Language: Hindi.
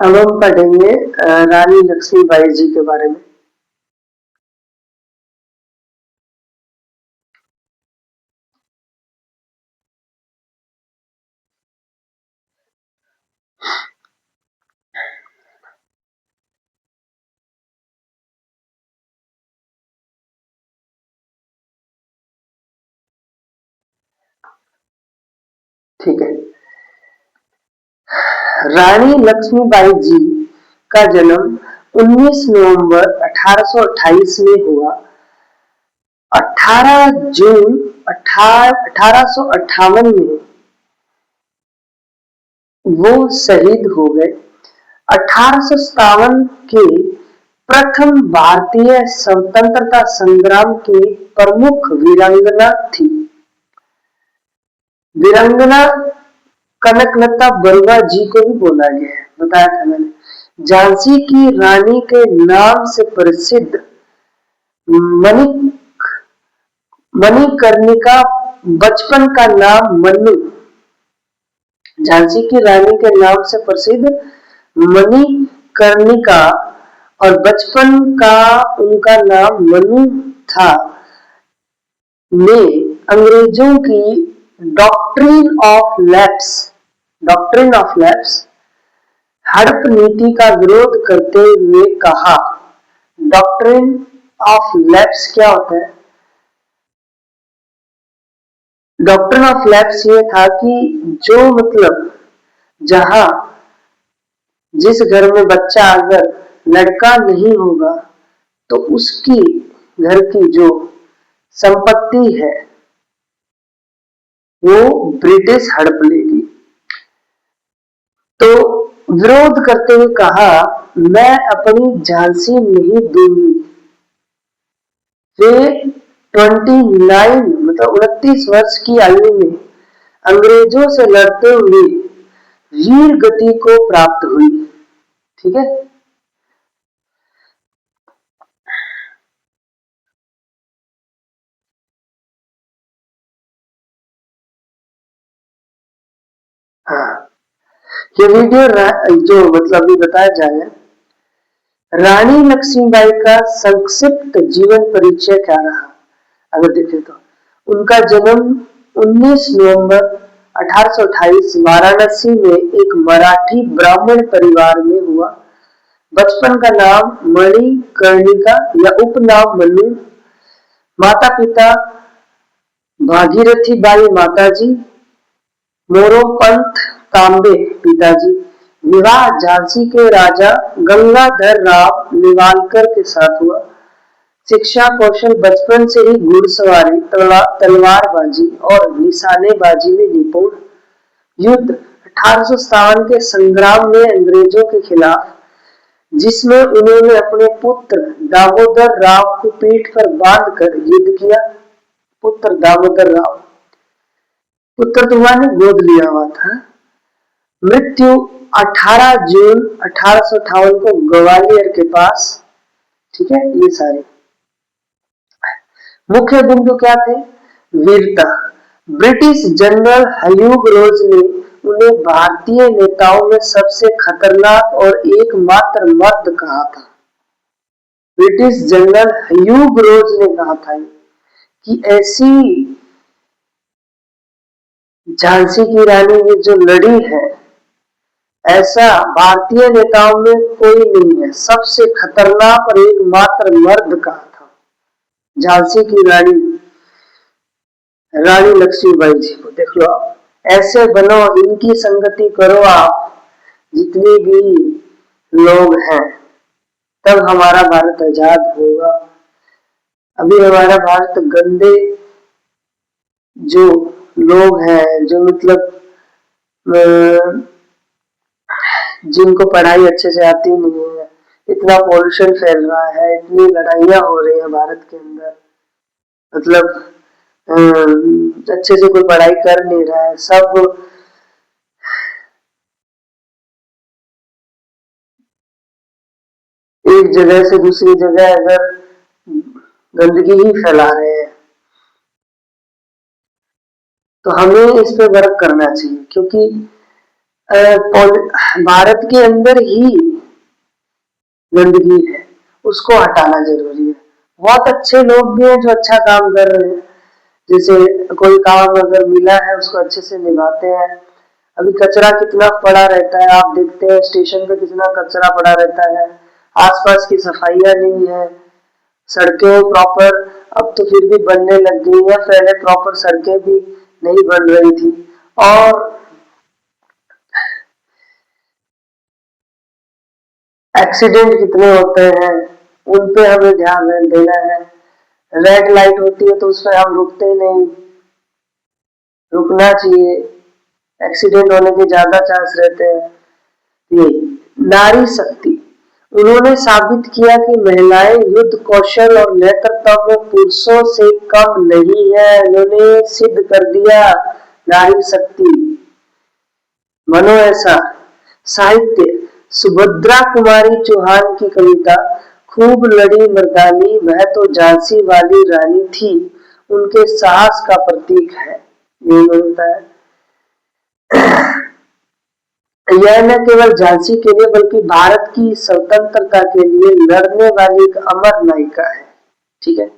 अब हम पढ़ेंगे रानी लक्ष्मीबाई जी के बारे में। ठीक है। रानी लक्ष्मीबाई जी का जन्म 19 नवंबर 1828 में हुआ। 18 जून 1858 में वो शहीद हो गए। 1857 के प्रथम भारतीय स्वतंत्रता संग्राम की प्रमुख वीरांगना थी। वीरांगना कनकलता बरुआ जी को भी बोला गया है, बताया था मैंने। झांसी की रानी के नाम से प्रसिद्ध मणिकर्णिका बचपन का नाम मन्नू। झांसी की रानी के नाम से प्रसिद्ध मणिकर्णिका और बचपन का उनका नाम मन्नू था, ने अंग्रेजों की डॉक्ट्रिन ऑफ लैप्स हड़प नीति का विरोध करते हुए कहा। डॉक्ट्रिन ऑफ लैप्स क्या होता है? डॉक्ट्रिन ऑफ लैप्स ये था कि जो मतलब जहां जिस घर में बच्चा अगर लड़का नहीं होगा तो उसकी घर की जो संपत्ति है वो ब्रिटिश हड़प लेगी। तो विरोध करते हुए कहा, मैं अपनी झांसी नहीं दूंगी। वे 29 मतलब 29 वर्ष की आयु में अंग्रेजों से लड़ते हुए वीर गति को प्राप्त हुई। ठीक है। हाँ, ये वीडियो जो मतलब भी बताया जाए, रानी लक्ष्मीबाई का संक्षिप्त जीवन परिचय क्या रहा अगर देखें तो उनका जन्म 19 नवंबर 1828 वाराणसी में एक मराठी ब्राह्मण परिवार में हुआ। बचपन का नाम मणिकर्णिका या उपनाम मन्नू। माता पिता भागीरथी बाई माताजी, मोरोपंत तांबे पिताजी। विवाह झांसी के राजा गंगाधर राव निवालकर के साथ हुआ। शिक्षा कौशल बचपन से ही घुड़सवारी, तलवारबाजी और निशानेबाजी में निपुण। युद्ध 1857 के संग्राम में अंग्रेजों के खिलाफ, जिसमें उन्होंने अपने पुत्र दामोदर राव को पीठ पर बांधकर युद्ध किया। पुत्र दामोदर राव, पुत्र तो हुआ नहीं, गोद लिया हुआ था। मृत्यु 18 जून 1858 को ग्वालियर के पास। ठीक है। ये सारे मुख्य बिंदु क्या थे? वीरता। ब्रिटिश जनरल ह्यूग रोज ने उन्हें भारतीय नेताओं में सबसे खतरनाक और एकमात्र मर्द कहा था। ब्रिटिश जनरल ह्यूग रोज ने कहा था कि ऐसी झांसी की रानी ये जो लड़ी है, ऐसा भारतीय नेताओं में कोई नहीं है, सबसे खतरनाक और एकमात्र मर्द कहा था झांसी की रानी लक्ष्मीबाई जी को। देख लो आप, ऐसे बनो, इनकी संगति करो आप, जितने भी लोग हैं, तब हमारा भारत आजाद होगा। अभी हमारा भारत गंदे जो लोग हैं, जो मतलब जिनको पढ़ाई अच्छे से आती नहीं है, इतना पॉल्यूशन फैल रहा है, इतनी लड़ाइयां हो रही है भारत के अंदर, मतलब अच्छे से कोई पढ़ाई कर नहीं रहा है, सब एक जगह से दूसरी जगह अगर गंदगी ही फैला रहे हैं, तो हमें इस पे वर्क करना चाहिए। क्योंकि भारत के अंदर ही गंदगी है, उसको हटाना जरूरी है। बहुत अच्छे लोग भी हैं जो अच्छा काम कर रहे हैं, जैसे कोई काम अगर मिला है उसको अच्छे से निभाते हैं। अभी कचरा कितना पड़ा रहता है, आप देखते हैं स्टेशन पे कितना कचरा पड़ा रहता है, आसपास की सफाइयां नहीं है, सड़कें प्रॉपर अब तो फिर भी बनने लग गई है, पहले प्रॉपर सड़कें भी नहीं बन रही थी। और एक्सीडेंट कितने होते हैं, उन पे हमें ध्यान देना है। रेड लाइट होती है तो उस पर हम रुकते नहीं, रुकना चाहिए, एक्सीडेंट होने के ज्यादा चांस रहते हैं। ये नारी शक्ति, उन्होंने साबित किया कि महिलाएं युद्ध कौशल और नेतृत्व में पुरुषों से कम नहीं है, उन्होंने सिद्ध कर दिया। नारी शक्ति, मनो ऐसा। साहित्य, सुभद्रा कुमारी चौहान की कविता, खूब लड़ी मर्दानी वह तो झांसी वाली रानी थी, उनके साहस का प्रतीक है, ये मिलता है। यह न केवल झांसी के लिए बल्कि भारत की स्वतंत्रता के लिए लड़ने वाली एक अमर नायिका है। ठीक है,